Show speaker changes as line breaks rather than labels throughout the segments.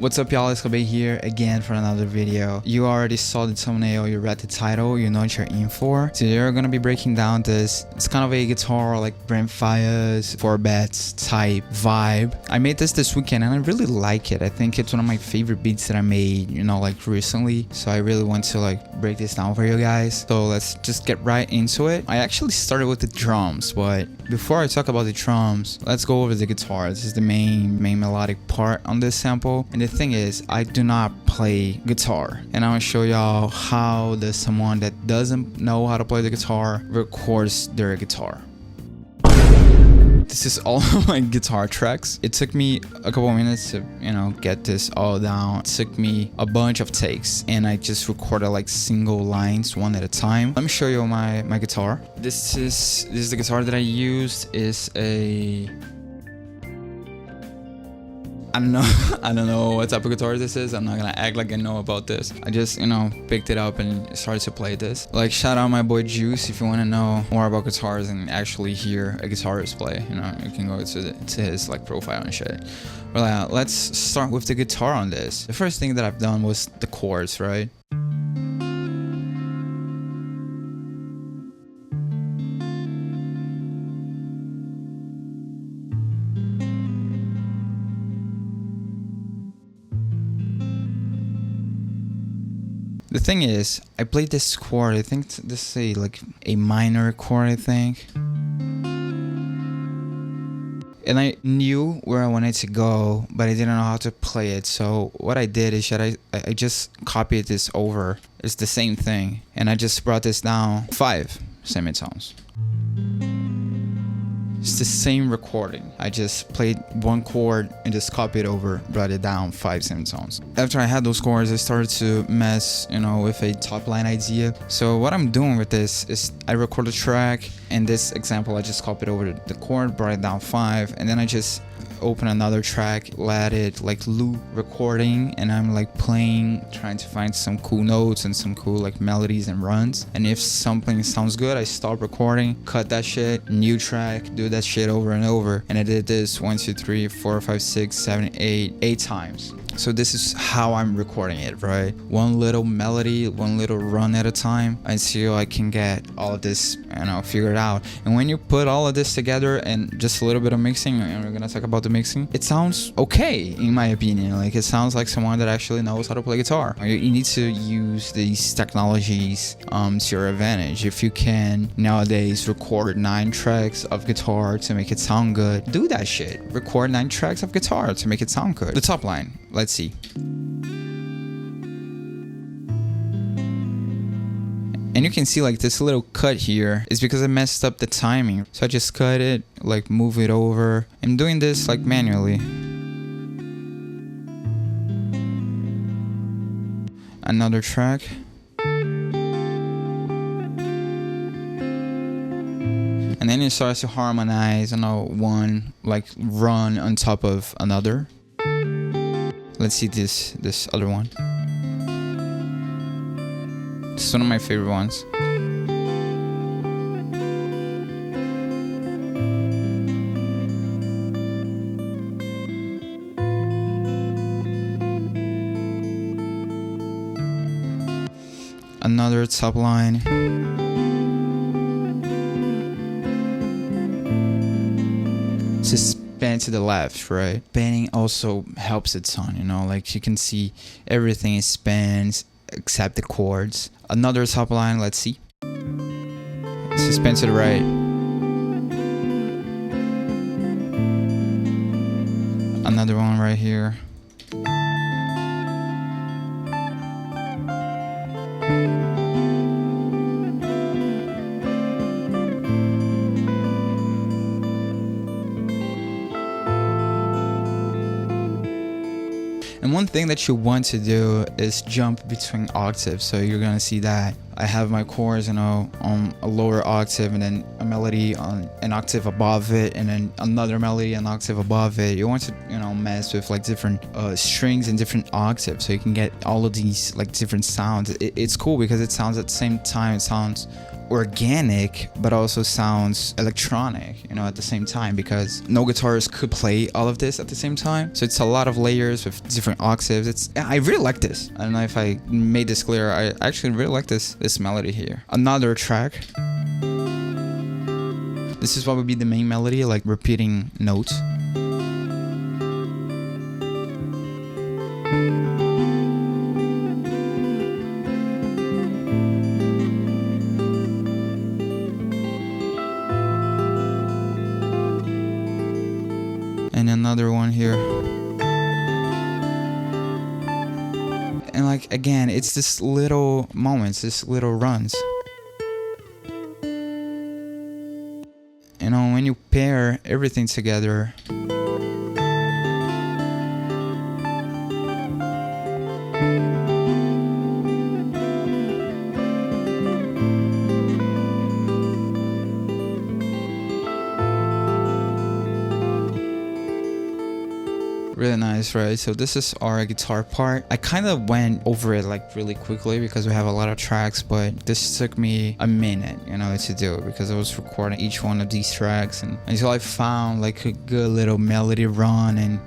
What's up, y'all? It's Kobe here again for another video. You already saw the thumbnail, you read the title, you know what you're in for. Today we're gonna be breaking down this. It's kind of a guitar like Brent Faiyaz 4-bets type vibe. I made this weekend and I really like it. I think it's one of my favorite beats that I made, you know, like recently. So I really want to like break this down for you guys. So let's just get right into it. I actually started with the drums, but before I talk about the drums, let's go over the guitar. This is the main melodic part on this sample. And the thing is, I do not play guitar, and I'm gonna show y'all how does someone that doesn't know how to play the guitar records their guitar. This is all of my guitar tracks. It took me a couple of minutes to, you know, get this all down. It took me a bunch of takes, and I just recorded like single lines one at a time. Let me show you my guitar. This is the guitar that I used. Is a I don't know what type of guitar this is. I'm not gonna act like I know about this. I just, you know, picked it up and started to play this. Like, shout out my boy Juice if you want to know more about guitars and actually hear a guitarist play. You know, you can go to his like profile and shit. Well, let's start with the guitar on this. The first thing that I've done was the chords, right? The thing is, I played this chord. I think this is like a minor chord, I think. And I knew where I wanted to go, but I didn't know how to play it. So what I did is that I just copied this over. It's the same thing. And I just brought this down 5 semitones. It's the same recording. I just played one chord and just copied over, brought it down 5 semitones. After I had those chords, I started to mess, you know, with a top line idea. So what I'm doing with this is I record a track. In this example, I just copied over the chord, brought it down 5, and then I just open another track, let it like loop recording, and I'm like playing, trying to find some cool notes and some cool like melodies and runs. And if something sounds good, I stop recording, cut that shit, new track, do that shit over and over. And I did this 1 2 3 4 5 6 7 8 times. So this is how I'm recording it, right? One little melody, one little run at a time until I can get all of this, you know, figured out. And when you put all of this together and just a little bit of mixing, and we're gonna talk about the mixing, it sounds okay, in my opinion. Like, it sounds like someone that actually knows how to play guitar. You need to use these technologies to your advantage. If you can nowadays record 9 tracks of guitar to make it sound good, do that shit. Record 9 tracks of guitar to make it sound good. The top line. Let's see. And you can see like this little cut here is because I messed up the timing. So I just cut it, like move it over. I'm doing this like manually. Another track. And then it starts to harmonize, you know, one like run on top of another. Let's see this other one. It's one of my favorite ones. Another top line. Just pan to the left, right? Panning also helps a ton, you know, like you can see everything is spans except the chords. Another top line, let's see. Let's just pan to the right. Another one right here. And one thing that you want to do is jump between octaves. So you're gonna see that I have my chords, you know, on a lower octave, and then a melody on an octave above it, and then another melody an octave above it. You want to, you know, mess with like different strings and different octaves, so you can get all of these like different sounds. It's cool because it sounds at the same time. It sounds organic but also sounds electronic, you know, at the same time, because no guitarist could play all of this at the same time. So it's a lot of layers with different octaves. I really like this. I don't know if I made this clear. I actually really like this melody here. Another track. This is what would be the main melody, like repeating notes. And another one here. And like, again, it's this little moments, this little runs. You know, when you pair everything together, really nice, right? So this is our guitar part. I kind of went over it like really quickly because we have a lot of tracks, but this took me a minute, you know, to do it, because I was recording each one of these tracks and until I found like a good little melody run. And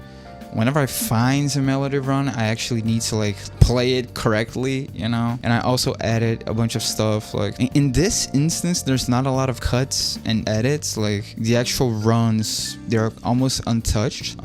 whenever I find a melody run, I actually need to like play it correctly, you know. And I also added a bunch of stuff. Like in this instance, there's not a lot of cuts and edits. Like the actual runs, they're almost untouched.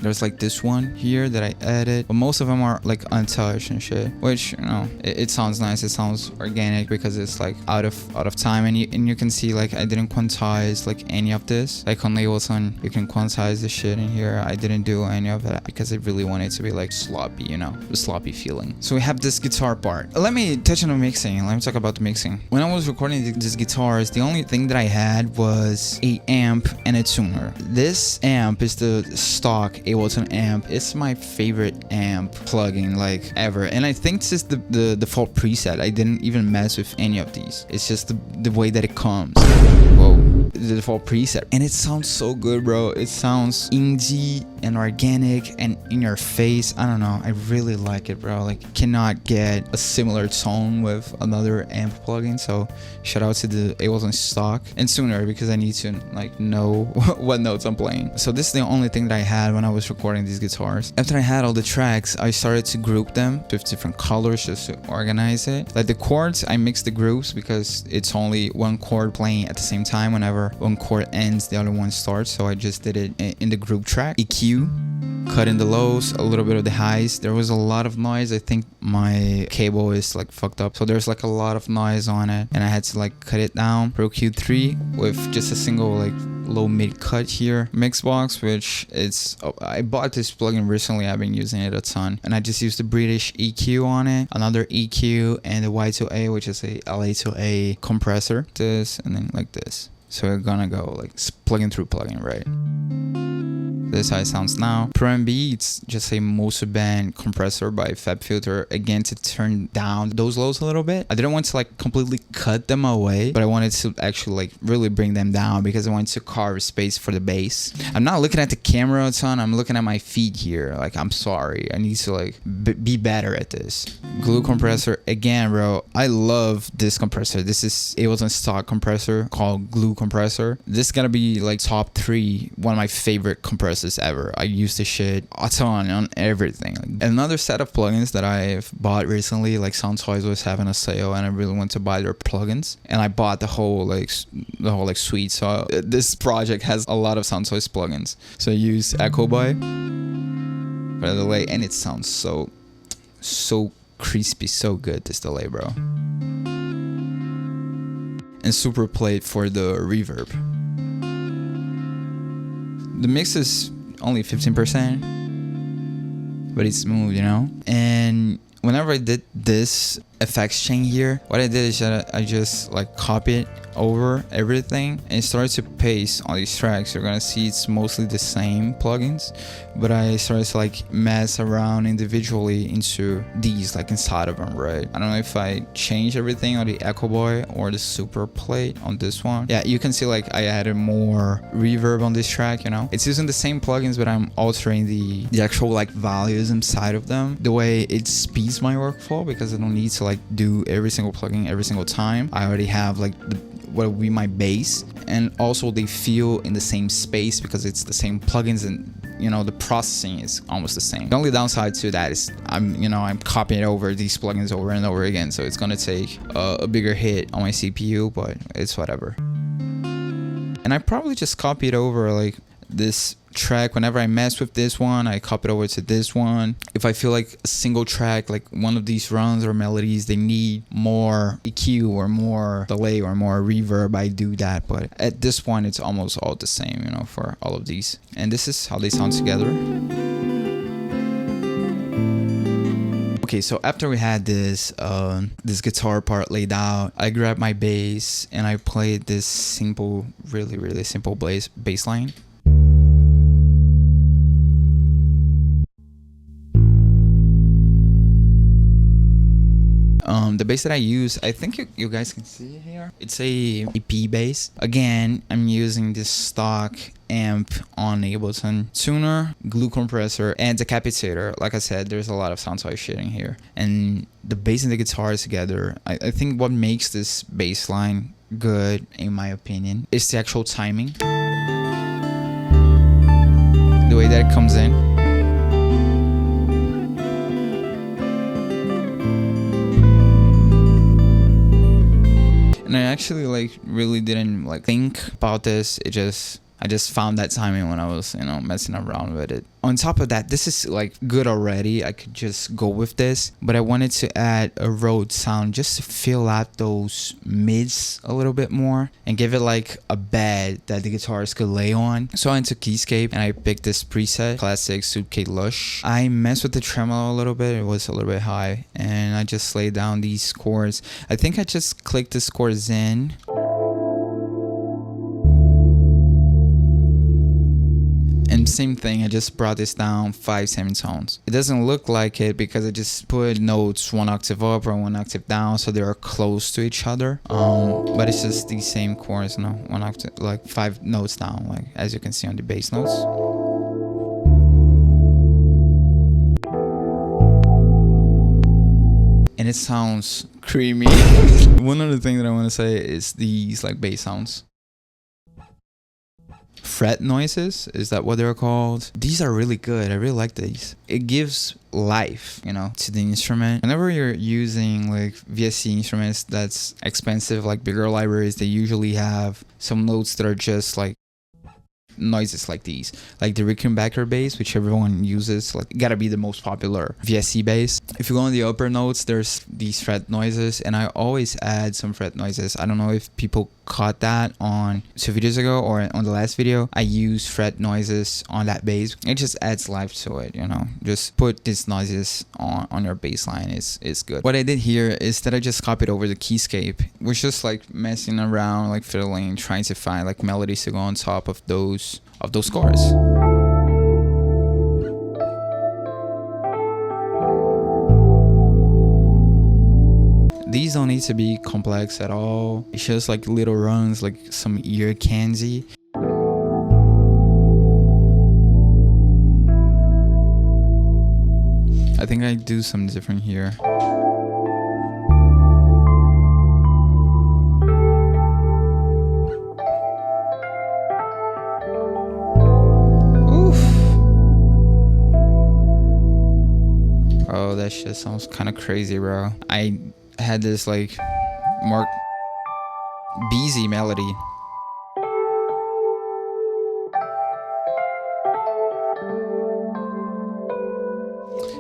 There's like this one here that I added, but most of them are like untouched and shit, which, you know, it sounds nice. It sounds organic because it's like out of time. And you can see like I didn't quantize like any of this. Like on Ableton, you can quantize the shit in here. I didn't do any of that because I really wanted it to be like sloppy, you know, a sloppy feeling. So we have this guitar part. Let me touch on the mixing. Let me talk about the mixing. When I was recording these guitars, the only thing that I had was a amp and a tuner. This amp is the stock Ableton amp. It's my favorite amp plugin like ever, and I think this is the default preset. I didn't even mess with any of these. It's just the way that it comes. Whoa. The default preset, and it sounds so good, bro. It sounds indie and organic and in your face. I don't know, I really like it, bro. Like, cannot get a similar tone with another amp plugin. So shout out to the Ableton stock and tuner, because I need to like know what notes I'm playing. So this is the only thing that I had when I was recording these guitars. After I had all the tracks, I started to group them with different colors just to organize it. Like the chords, I mixed the groups because it's only one chord playing at the same time. Whenever one chord ends, the other one starts. So I just did it in the group track. EQ, cut in the lows, a little bit of the highs. There was a lot of noise. I think my cable is like fucked up, so there's like a lot of noise on it, and I had to like cut it down. Pro Q3 with just a single like low mid cut here. Mixbox, which I bought this plugin recently. I've been using it a ton, and I just used the British EQ on it, another EQ, and the Y2A, which is a LA2A compressor. This and then like this. So we're gonna go like plugin through plugin, right? This is how it sounds now. Pro and Beats, just a multi-band compressor by FabFilter, again to turn down those lows a little bit. I didn't want to like completely cut them away, but I wanted to actually like really bring them down because I wanted to carve space for the bass. I'm not looking at the camera a ton, I'm looking at my feet here. Like, I'm sorry, I need to like be better at this. Glue compressor, again, bro, I love this compressor. This is Ableton stock compressor called Glue compressor. This is gonna be like top 3, one of my favorite compressors ever. I use this shit a ton on everything. Like, another set of plugins that I've bought recently, like Soundtoys was having a sale and I really want to buy their plugins, and I bought the whole suite. So this project has a lot of Soundtoys plugins. So I use Echo Boy, by the way, and it sounds so crispy, so good, this delay, bro. And Super Plate for the reverb. The mix is only 15%, but it's smooth, you know? And whenever I did this effects chain here, what I did is that I just like copied over everything and started to paste on these tracks. You're gonna see it's mostly the same plugins, but I started to like mess around individually into these, like inside of them, right? I don't know if I changed everything on the Echo Boy or the Super Plate on this one. Yeah, you can see like I added more reverb on this track, you know? It's using the same plugins, but I'm altering the actual like values inside of them. The way it speeds my workflow, because I don't need to like do every single plugin every single time. I already have like what would be my base, and also they feel in the same space because it's the same plugins, and you know the processing is almost the same. The only downside to that is I'm copying over these plugins over and over again, so it's gonna take a bigger hit on my CPU, but it's whatever. And I probably just copied over like this track. Whenever I mess with this one, I copy it over to this one. If I feel like a single track, like one of these runs or melodies, they need more EQ or more delay or more reverb, I do that. But at this point, it's almost all the same, you know, for all of these. And this is how they sound together. Okay, so after we had this this guitar part laid out, I grabbed my bass and I played this simple, really simple bass line. The bass that I use, I think you guys can see it here. It's a EP bass. Again, I'm using this stock amp on Ableton, tuner, glue compressor, and decapitator. Like I said, there's a lot of sound shit in here. And the bass and the guitar together, I think what makes this bass line good, in my opinion, is the actual timing. The way that it comes in. And I actually like really didn't like think about this. I just found that timing when I was, you know, messing around with it. On top of that, this is like good already. I could just go with this, but I wanted to add a Rhodes sound just to fill out those mids a little bit more and give it like a bed that the guitarist could lay on. So I went to Keyscape and I picked this preset, Classic Suitcase Lush. I messed with the tremolo a little bit. It was a little bit high, and I just laid down these chords. I think I just clicked this chords in. And same thing, I just brought this down 5 semitones. It doesn't look like it because I just put notes 1 octave up or 1 octave down, so they are close to each other. But it's just the same chords, you know, 1 octave, like 5 notes down, like as you can see on the bass notes. And it sounds creamy. One other thing that I want to say is these like bass sounds. Fret noises, is that what they're called? These are really good. I really like these. It gives life, you know, to the instrument. Whenever you're using like VST instruments that's expensive, like bigger libraries, they usually have some notes that are just like noises like these, like the Rickenbacker bass, which everyone uses, like gotta be the most popular VST bass. If you go on the upper notes, there's these fret noises, and I always add some fret noises. I don't know if people caught that on 2 videos ago or on the last video. I use fret noises on that bass. It just adds life to it, you know. Just put these noises on your bass line. It's good. What I did here is that I just copied over the Keyscape, which just like messing around, like fiddling, trying to find like melodies to go on top of those chords. These don't need to be complex at all. It's just like little runs, like some ear candy. I think I do something different here. Oh, that shit sounds kind of crazy, bro. I had this like more busy melody.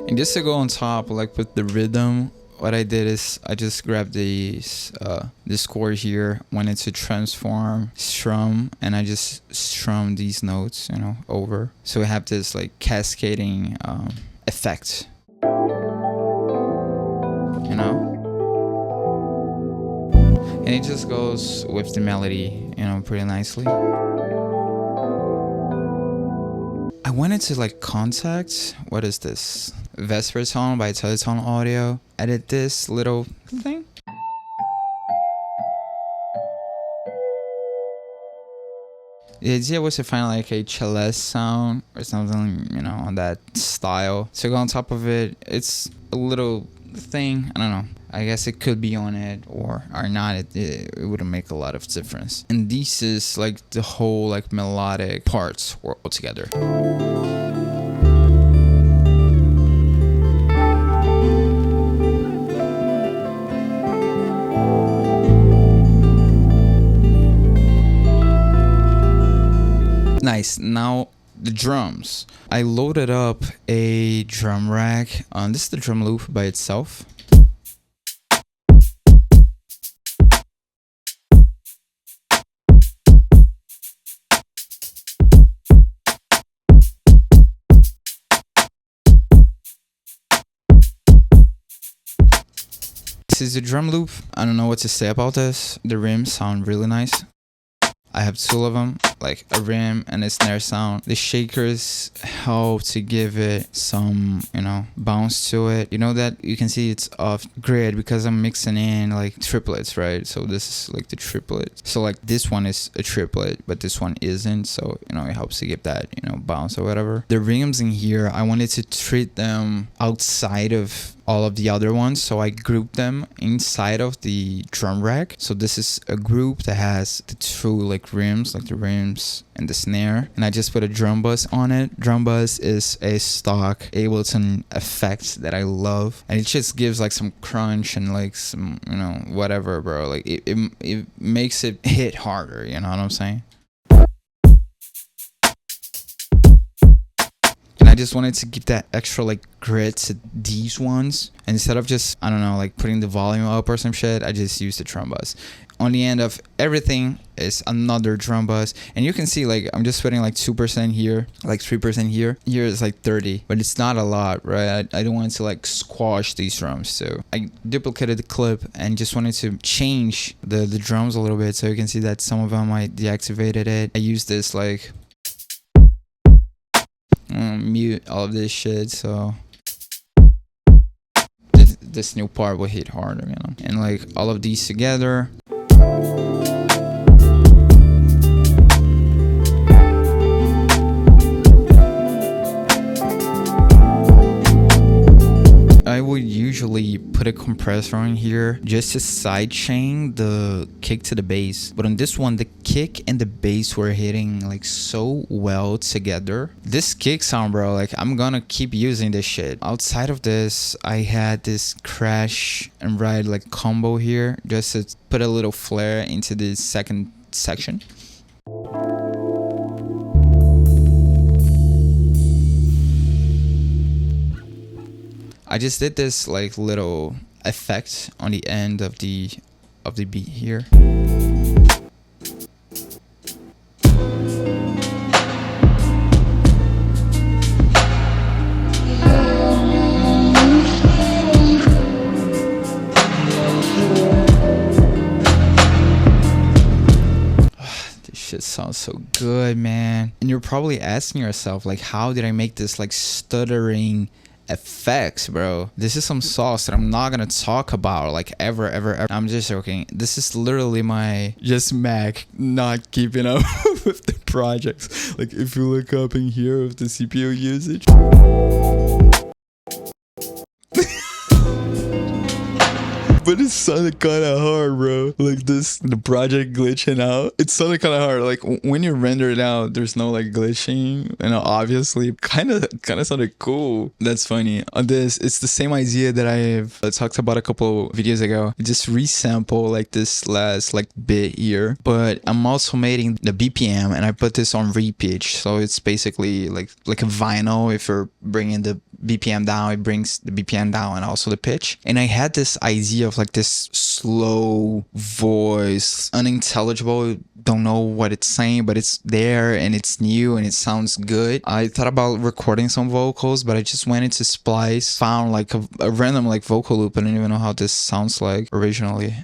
And just to go on top, like with the rhythm, what I did is I just grabbed this chord here, wanted to transform strum, and I just strum these notes, you know, over. So we have this like cascading effect. You know? and it just goes with the melody, you know, pretty nicely. I went into like contact, what is this? Vesper Tone by Teletone Audio. Edit this little thing. The idea was to find like a celeste sound or something, you know, on that style. So go on top of it, it's a little thing, I don't know. I guess it could be on it or not. It wouldn't make a lot of difference. And this is like the whole like melodic parts all together. Nice. Now the drums. I loaded up a drum rack. This is the drum loop by itself. This is the drum loop. I don't know what to say about this. The rims sound really nice. I have two of them, like a rim and a snare sound. The shakers help to give it some, you know, bounce to it. You know that you can see it's off grid because I'm mixing in like triplets, right? So this is like the triplet. So like this one is a triplet, but this one isn't. So, you know, it helps to give that, you know, bounce or whatever. The rims in here, I wanted to treat them outside of all of the other ones, so I grouped them inside of the drum rack. So this is a group that has the two like rims, like the rims and the snare, and I just put a drum bus on it. Drum bus is a stock Ableton effect that I love, and it just gives like some crunch and like some, you know, whatever, bro. Like it makes it hit harder, you know what I'm saying? I just wanted to give that extra like grit to these ones. And instead of just, I don't know, like putting the volume up or some shit, I just used the drum bus. On the end of everything is another drum bus. And you can see like I'm just putting like 2% here, like 3% here. Here is like 30, but it's not a lot, right? I don't want to like squash these drums. So I duplicated the clip and just wanted to change the drums a little bit. So you can see that some of them I deactivated it. I used this like mute all of this shit, so this new part will hit harder, you know. And like all of these together, I would usually put a compressor on here just to sidechain the kick to the bass, but on this one the kick and the bass were hitting like so well together. This kick sound, bro, like I'm gonna keep using this shit. Outside of this, I had this crash and ride like combo here just to put a little flair into the second section. I just did this like little effect on the end of the beat here. This shit sounds so good, man. And you're probably asking yourself like, how did I make this like stuttering effects, bro? This is some sauce that I'm not gonna talk about like ever. I'm just joking. This is literally my just Mac not keeping up with the projects. Like if you look up in here with the CPU usage, but it sounded kind of hard, bro. Like the project glitching out. It sounded kind of hard. Like when you render it out, there's no like glitching. You know, obviously, kind of sounded cool. That's funny. On this, it's the same idea that I've talked about a couple videos ago. Just resample like this last like bit here, but I'm also making the BPM and I put this on repitch. So it's basically like a vinyl. If you're bringing the BPM down, it brings the BPM down and also the pitch. And I had this idea of like this slow voice, unintelligible, don't know what it's saying, but it's there and it's new and it sounds good. I thought about recording some vocals, but I just went into Splice, found like a random like vocal loop. I don't even know how this sounds like originally.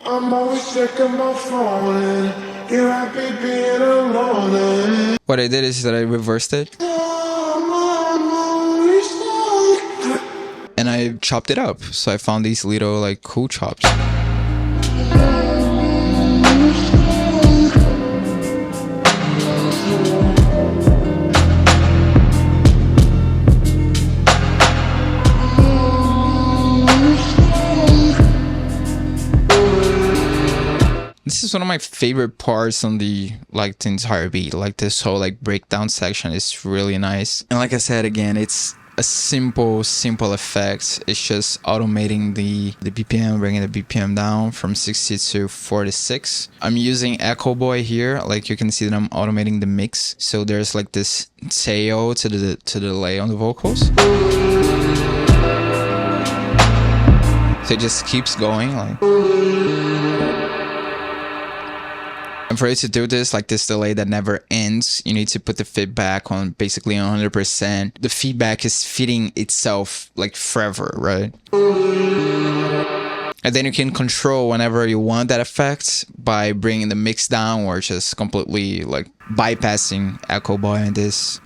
I'm always checking my phone. Here I be being alone.
What I did is that I reversed it and I chopped it up. So I found these little like cool chops. This is one of my favorite parts on the entire beat. Like this whole like breakdown section is really nice. And like I said again, it's a simple effect. It's just automating the BPM, bringing the BPM down from 60 to 46. I'm using Echo Boy here. Like you can see that I'm automating the mix. So there's like this tail to the delay on the vocals. So it just keeps going like. And for you to do this, like this delay that never ends, you need to put the feedback on basically 100%. The feedback is feeding itself like forever, right? And then you can control whenever you want that effect by bringing the mix down or just completely like bypassing Echo Boy on this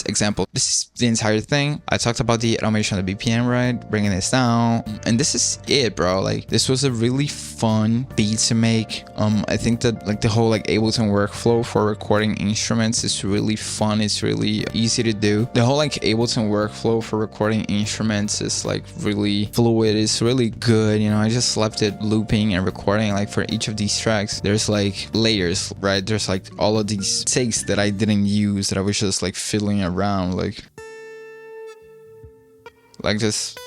example. This is the entire thing. I talked about the automation of the BPM, right? Bringing this down. And this is it, bro. Like this was a really fun beat to make. I think that like the whole like Ableton workflow for recording instruments is really fun. It's really easy to do. The whole like Ableton workflow for recording instruments is like really fluid. It's really good. You know, I just left it looping and recording. Like for each of these tracks, there's like layers, right? There's like all of these takes that I didn't use that I was just like fiddling around like just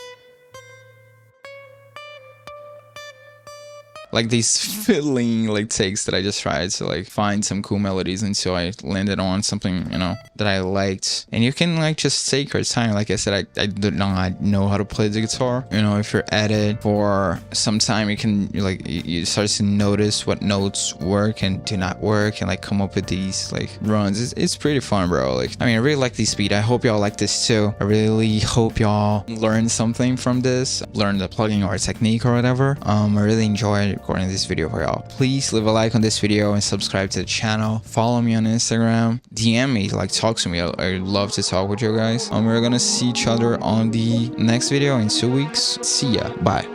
like these fiddling like takes that I just tried to like find some cool melodies until I landed on something, you know, that I liked. And you can like just take your time. Like I said, I do not know how to play the guitar. You know, if you're at it for some time, you can like you start to notice what notes work and do not work and like come up with these like runs. It's pretty fun, bro. Like I mean, I really like this beat. I hope y'all like this too. I really hope y'all learned something from this, learn the plugin or technique or whatever. I really enjoyed recording this video for y'all. Please leave a like on this video and subscribe to the channel. Follow me on Instagram. DM me, like talk to me. I'd love to talk with you guys. We're gonna see each other on the next video in 2 weeks. See ya. Bye.